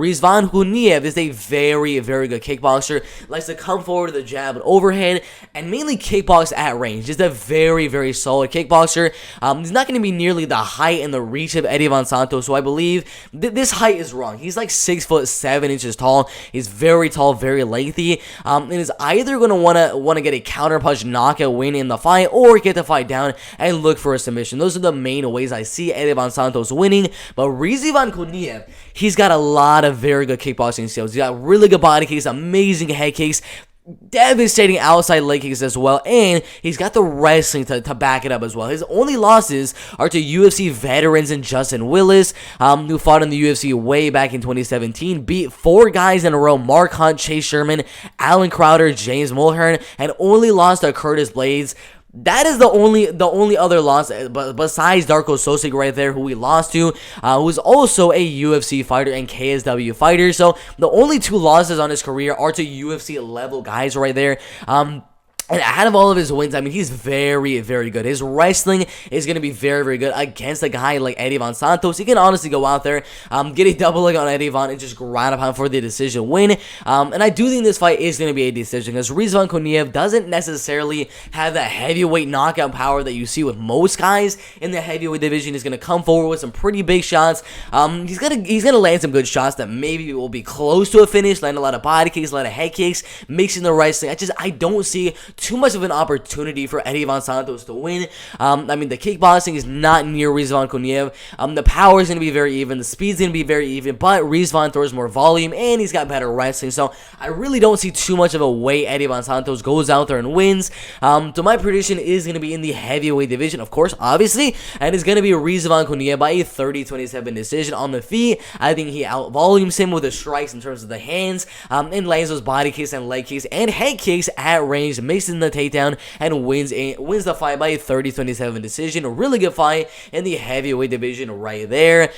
Rizvan Kuniev is a very, very good kickboxer. Likes to come forward to the jab and overhead, and mainly kickbox at range. Just a very, very solid kickboxer. He's not going to be nearly the height and the reach of Eddie Van Santos, so I believe this height is wrong. He's like 6'7" tall. He's very tall, very lengthy, and is either going to want to get a counterpunch knockout win in the fight, or get the fight down and look for a submission. Those are the main ways I see Eddie Van Santos winning. But Rizvan Kuniev, he's got a lot of very good kickboxing skills. He's got really good body kicks, amazing head kicks, devastating outside leg kicks as well, and he's got the wrestling to back it up as well. His only losses are to UFC veterans and Justin Willis, who fought in the UFC way back in 2017, beat 4 guys in a row: Mark Hunt, Chase Sherman, Alan Crowder, James Mulhern, and only lost to Curtis Blades. That is the only other loss besides Darko Sosik right there, who we lost to, who's also a UFC fighter and KSW fighter. So the only 2 losses on his career are to UFC level guys right there. And out of all of his wins, I mean, he's very, very good. His wrestling is going to be very, very good against a guy like Eddie Van Santos. He can honestly go out there, get a double leg on Eddie Van, and just grind upon for the decision win. And I do think this fight is going to be a decision, because Rizvan Kuniev doesn't necessarily have that heavyweight knockout power that you see with most guys in the heavyweight division. He's going to come forward with some pretty big shots. He's gonna land some good shots that maybe will be close to a finish, land a lot of body kicks, a lot of head kicks, mixing the wrestling. I don't see too much of an opportunity for Eddie Van Santos to win. I mean, the kickboxing is not near Rizvan Kuniev. The power is going to be very even. The speed is going to be very even. But Rizvan throws more volume, and he's got better wrestling. So I really don't see too much of a way Eddie Van Santos goes out there and wins. So my prediction is going to be in the heavyweight division, of course, obviously. And it's going to be Rizvan Kuniev by a 30-27 decision on the feet. I think he out-volumes him with the strikes in terms of the hands, and lands those body kicks and leg kicks and head kicks at range, mixing the takedown, and wins the fight by a 30-27 decision. A really good fight in the heavyweight division right there.